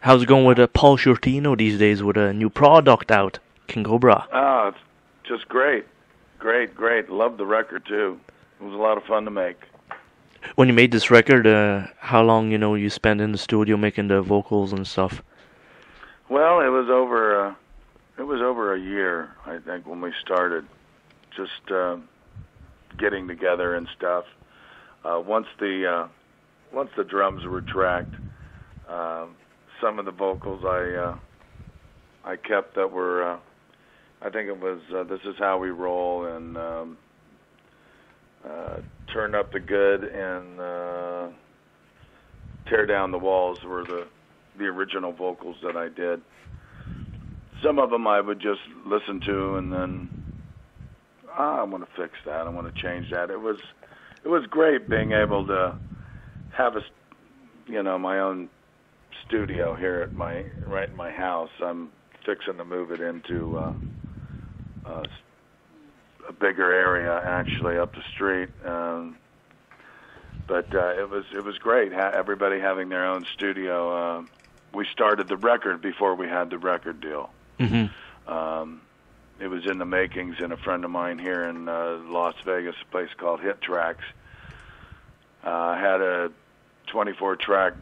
How's it going with Paul Shortino these days with a new product out, King Kobra? Oh, it's just great. Great. Loved the record, too. It was a lot of fun to make. When you made this record, how long, you spent in the studio making the vocals and stuff? Well, it was over a year, I think, when we started. Just getting together and stuff. Once the drums were tracked, some of the vocals I kept that were, I think it was This Is How We Roll and Turn Up the Good and Tear Down the Walls were the original vocals that I did. Some of them I would just listen to and then, I want to fix that, I want to change that. It was great being able to have my own studio here at right in my house. I'm fixing to move it into a bigger area, actually, up the street. But it was great. Everybody having their own studio. We started the record before we had the record deal. Mm-hmm. It was in the makings, and a friend of mine here in Las Vegas, a place called Hit Tracks, had a 24-track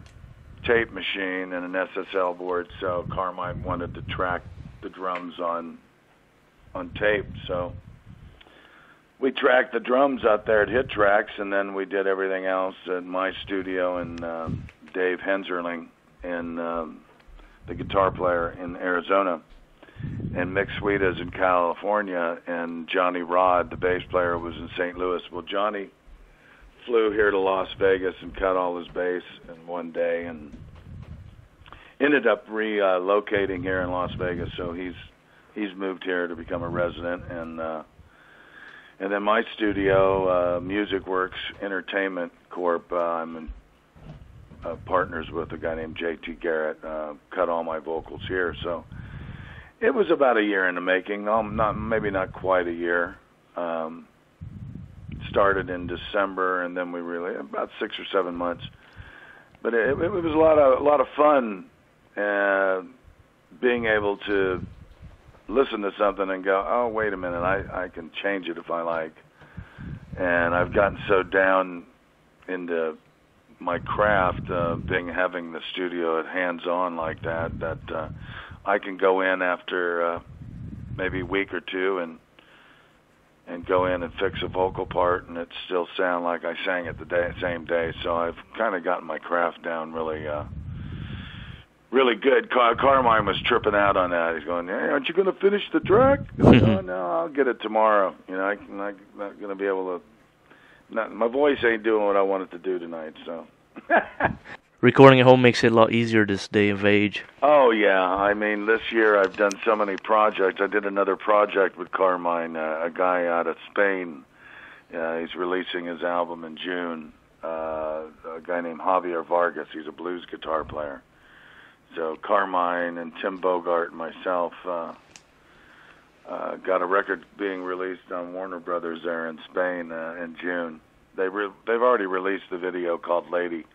tape machine and an SSL board, so Carmine wanted to track the drums on tape. So we tracked the drums out there at Hit Tracks, and then we did everything else at my studio, and Dave Henserling, and the guitar player in Arizona, and Mick Sweeta's in California, and Johnny Rod, the bass player, was in St. Louis. Well, Johnny flew here to Las Vegas and cut all his bass in one day, and ended up relocating here in Las Vegas. So he's moved here to become a resident, and then my studio, Music Works Entertainment Corp. I'm in partners with a guy named JT Garrett. Cut all my vocals here, so it was about a year in the making. Maybe not quite a year. Started in December, and then we really about 6 or 7 months. But it was a lot of fun, being able to listen to something and go, oh, wait a minute, I can change it if I like. And I've gotten so down into my craft, having the studio at hands-on like that I can go in after maybe a week or two and go in and fix a vocal part, and it still sound like I sang it the same day. So I've kind of gotten my craft down really good. Carmine was tripping out on that. He's going, hey, aren't you going to finish the track? Oh, no, I'll get it tomorrow. I'm not going to be able to. My voice ain't doing what I want it to do tonight, so. Recording at home makes it a lot easier this day of age. Oh, yeah. I mean, this year I've done so many projects. I did another project with Carmine, a guy out of Spain. He's releasing his album in June. A guy named Javier Vargas. He's a blues guitar player. So Carmine and Tim Bogart and myself got a record being released on Warner Brothers there in Spain in June. They've already released the video called Lady.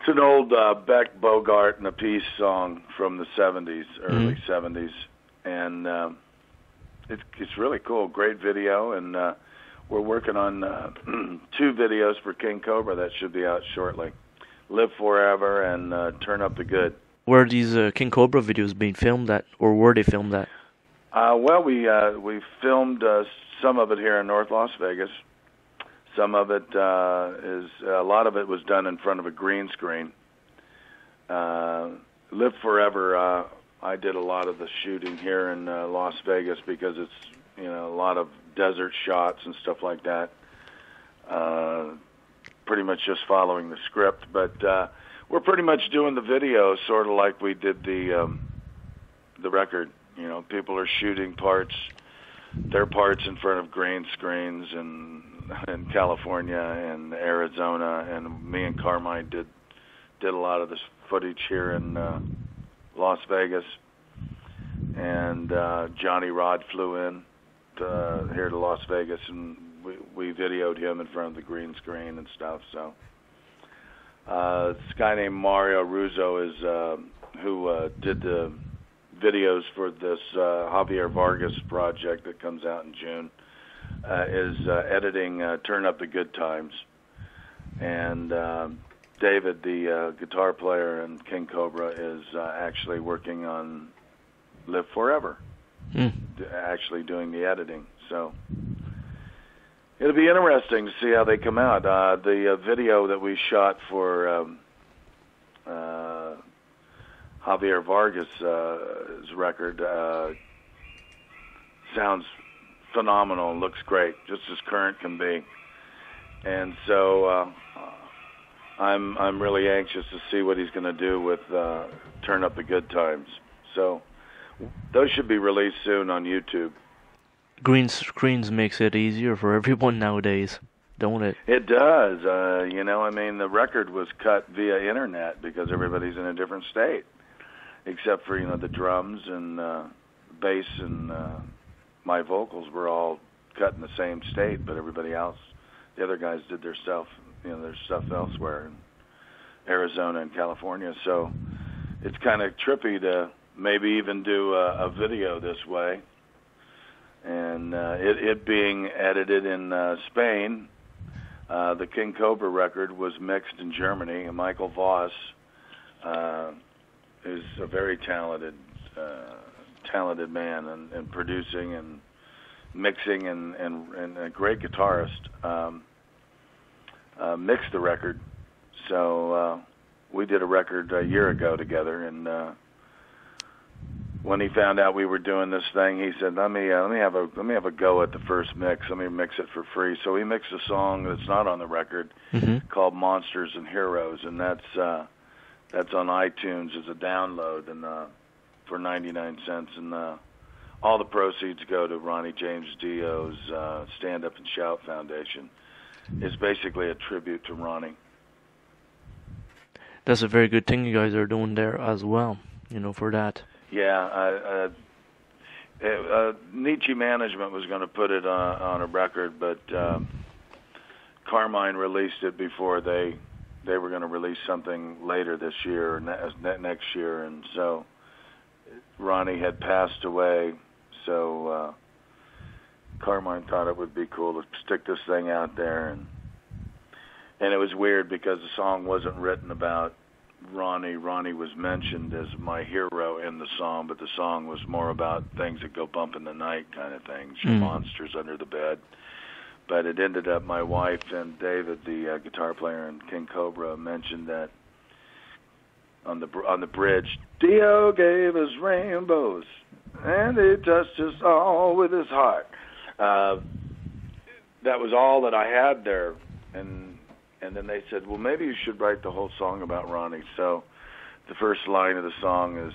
It's an old Beck, Bogart, and a Peace song from the 70s, early 70s, and it's really cool. Great video, and we're working on 2 videos for King Kobra that should be out shortly. Live Forever and Turn Up the Good. Where are these King Kobra videos being filmed at, or were they filmed at? Well, we filmed some of it here in North Las Vegas. Some of it a lot of it was done in front of a green screen. Live Forever, I did a lot of the shooting here in Las Vegas because it's, a lot of desert shots and stuff like that. Pretty much just following the script, but we're pretty much doing the video sort of like we did the record. People are shooting their parts in front of green screens in California and Arizona, and me and Carmine did a lot of this footage here in Las Vegas, and Johnny Rod flew in here to Las Vegas, and we videoed him in front of the green screen and stuff. So this guy named Mario Russo is who did the videos for this Javier Vargas project that comes out in June, is editing Turn Up the Good Times. And David, the guitar player in King Kobra, is actually working on Live Forever, actually doing the editing. So it'll be interesting to see how they come out. The video that we shot for Javier Vargas' record sounds phenomenal and looks great, just as current can be. And so I'm really anxious to see what he's going to do with Turn Up the Good Times. So those should be released soon on YouTube. Green screens makes it easier for everyone nowadays, don't it? It does. I mean, the record was cut via internet because everybody's in a different state, except for, the drums and bass and my vocals were all cut in the same state, but everybody else, the other guys did their stuff, their stuff elsewhere in Arizona and California. So it's kind of trippy to maybe even do a video this way. And it being edited in Spain, the King Kobra record was mixed in Germany, and Michael Voss is a very talented man in producing and mixing and a great guitarist. Mixed the record, so we did a record a year ago together, and when he found out we were doing this thing, he said, "Let me have a go at the first mix. Let me mix it for free." So he mixed a song that's not on the record called "Monsters and Heroes," and that's on iTunes as a download and for 99 cents, and all the proceeds go to Ronnie James Dio's Stand Up and Shout Foundation. It's basically a tribute to Ronnie. That's a very good thing you guys are doing there as well, for that. Yeah, Nietzsche Management was going to put it on a record, but Carmine released it before they were going to release something later this year or next year, and so Ronnie had passed away, so Carmine thought it would be cool to stick this thing out there, and it was weird because the song wasn't written about Ronnie. Ronnie was mentioned as my hero in the song, but the song was more about things that go bump in the night kind of things, monsters under the bed. But it ended up my wife and David, the guitar player in King Kobra, mentioned that on the bridge, Dio gave us rainbows, and he touched us all with his heart. That was all that I had there, and then they said, well, maybe you should write the whole song about Ronnie. So the first line of the song is,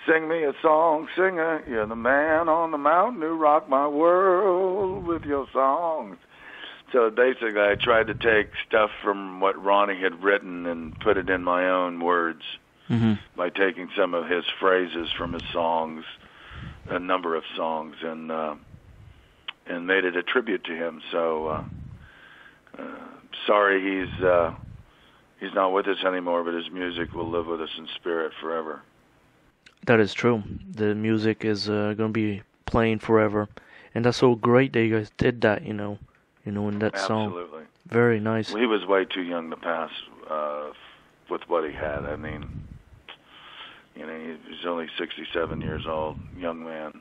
"Sing me a song, singer, you're the man on the mountain who rocked my world with your songs." So basically I tried to take stuff from what Ronnie had written and put it in my own words by taking some of his phrases from his songs, a number of songs, and made it a tribute to him. So sorry he's not with us anymore, but his music will live with us in spirit forever. That is true. The music is going to be playing forever, and that's so great that you guys did that. In that song. Absolutely. Very nice. Well, he was way too young to pass with what he had. I mean, he's only 67 years old. Young man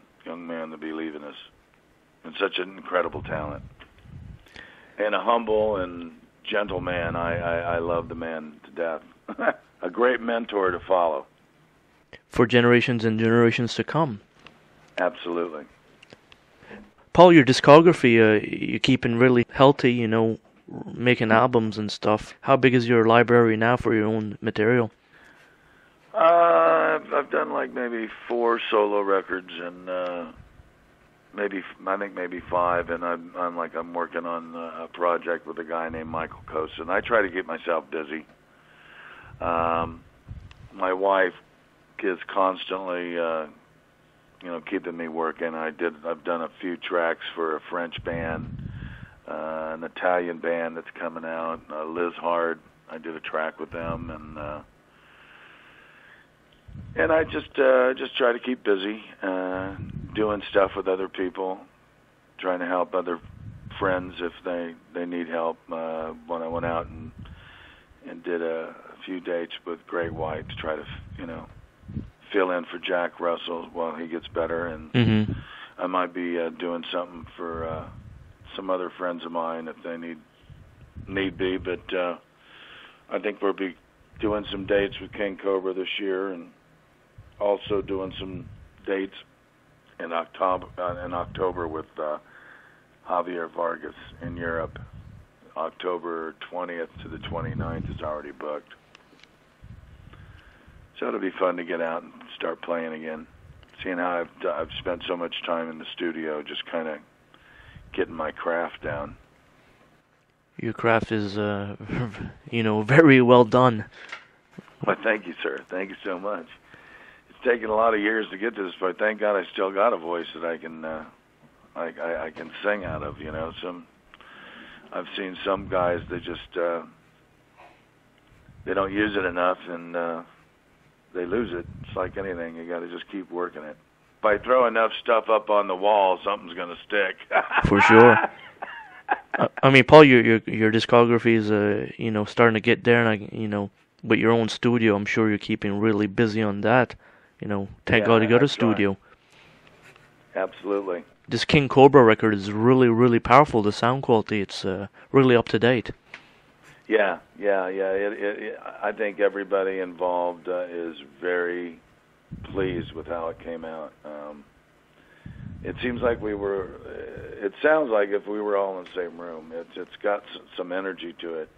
to be leaving us, and such an incredible talent, and a humble and gentle man. I love the man to death. A great mentor to follow for generations and generations to come. Absolutely. Paul, your discography, you're keeping really healthy, making albums and stuff. How big is your library now for your own material? I've done like maybe 4 solo records and maybe 5, and I'm working on a project with a guy named Michael Kosin. I try to keep myself busy. My wife is constantly keeping me working. I've done a few tracks for a French band, an Italian band that's coming out, Liz Hard. I did a track with them, and And I just try to keep busy, doing stuff with other people, trying to help other friends if they need help. When I went out and did a few dates with Great White to try to, fill in for Jack Russell while he gets better, and I might be doing something for some other friends of mine if they need be. But I think we'll be doing some dates with King Kobra this year, and also doing some dates in October with Javier Vargas in Europe. October 20th to the 29th is already booked. So it'll be fun to get out and start playing again. Seeing how I've spent so much time in the studio just kind of getting my craft down. Your craft is, very well done. Well, thank you, sir. Thank you so much. It's taken a lot of years to get to this, but thank God I still got a voice that I can I can sing out of. I've seen some guys that just they don't use it enough, and they lose it. It's like anything; you got to just keep working it. If I throw enough stuff up on the wall, something's going to stick. For sure. I mean, Paul, your discography is starting to get there, and with your own studio, I'm sure you're keeping really busy on that. Thank God you got a studio. Absolutely. This King Kobra record is really, really powerful. The sound quality, it's really up to date. Yeah. I think everybody involved is very pleased with how it came out. It seems like it sounds like if we were all in the same room. It's got some energy to it.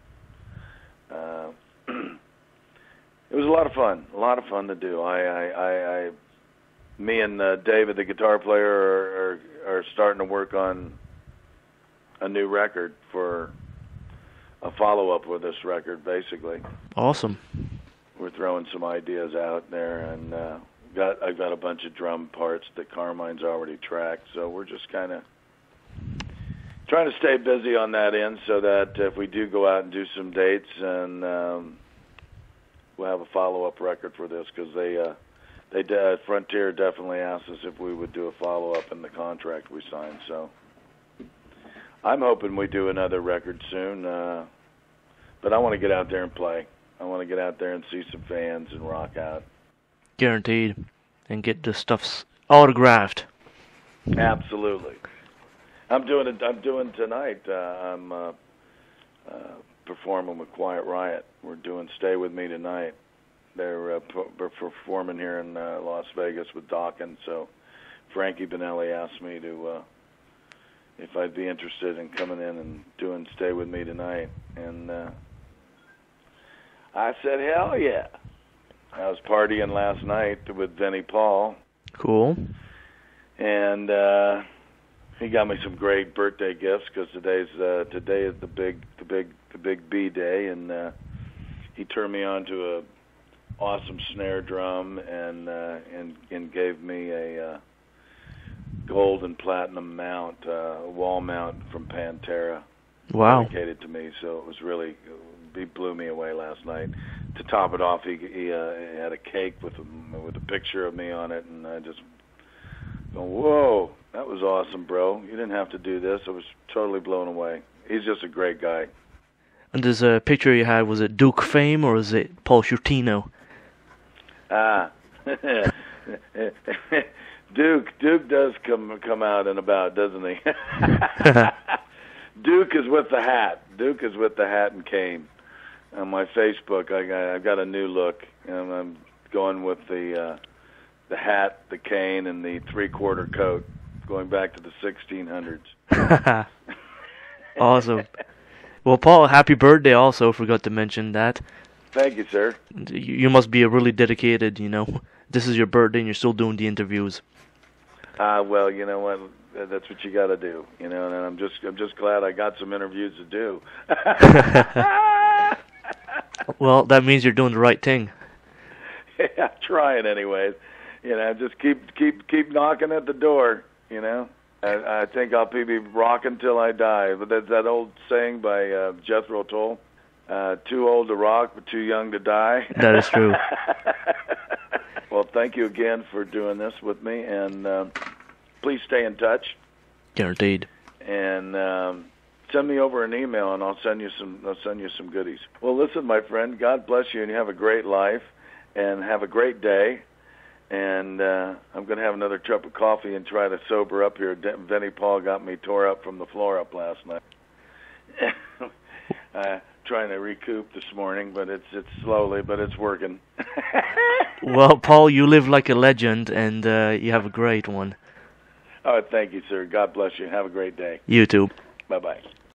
It was a lot of fun to do. Me and David, the guitar player, are starting to work on a new record for a follow-up with this record, basically. Awesome. We're throwing some ideas out there, and I've got a bunch of drum parts that Carmine's already tracked, so we're just kind of trying to stay busy on that end so that if we do go out and do some dates, and we'll have a follow-up record for this, because Frontier definitely asked us if we would do a follow-up in the contract we signed. So I'm hoping we do another record soon, but I want to get out there and play. I want to get out there and see some fans and rock out. Guaranteed. And get the stuff autographed. Absolutely. I'm doing tonight. I'm performing with Quiet Riot. We're doing Stay With Me tonight. They're performing here in Las Vegas with Dawkins. So Frankie Benelli asked me to if I'd be interested in coming in and doing Stay With Me tonight, and I said, hell yeah. I was partying last night with Vinnie Paul. Cool. And he got me some great birthday gifts, because today is the big B day, and he turned me on to a awesome snare drum and gave me a gold and platinum mount, a wall mount from Pantera. Wow. Dedicated to me, so it was really, he blew me away last night. To top it off, he had a cake with a picture of me on it, and I just go, whoa, that was awesome, bro. You didn't have to do this. I was totally blown away. He's just a great guy. And there's a picture you had, was it Duke Fame or is it Paul Shortino? Duke does come out and about, doesn't he? Duke is with the hat. Duke is with the hat and cane. On my Facebook, I've got a new look, and I'm going with the hat, the cane, and the three-quarter coat, going back to the 1600s. Awesome. Well, Paul, happy birthday also, forgot to mention that. Thank you, sir. You must be a really dedicated, This is your birthday and you're still doing the interviews. Well, you know what? That's what you got to do, and I'm just glad I got some interviews to do. Well, that means you're doing the right thing. Yeah, trying anyways. Just keep knocking at the door. I think I'll be rocking till I die. But that's that old saying by Jethro Tull: "Too old to rock, but too young to die." That is true. Well, thank you again for doing this with me, and please stay in touch. Guaranteed. And send me over an email, and I'll send you some goodies. Well, listen, my friend, God bless you, and you have a great life, and have a great day. And I'm going to have another cup of coffee and try to sober up here. Vinnie Paul got me tore up from the floor up last night. Trying to recoup this morning, but it's slowly, but it's working. Well, Paul, you live like a legend, and you have a great one. All right, thank you, sir. God bless you. Have a great day. You too. Bye-bye.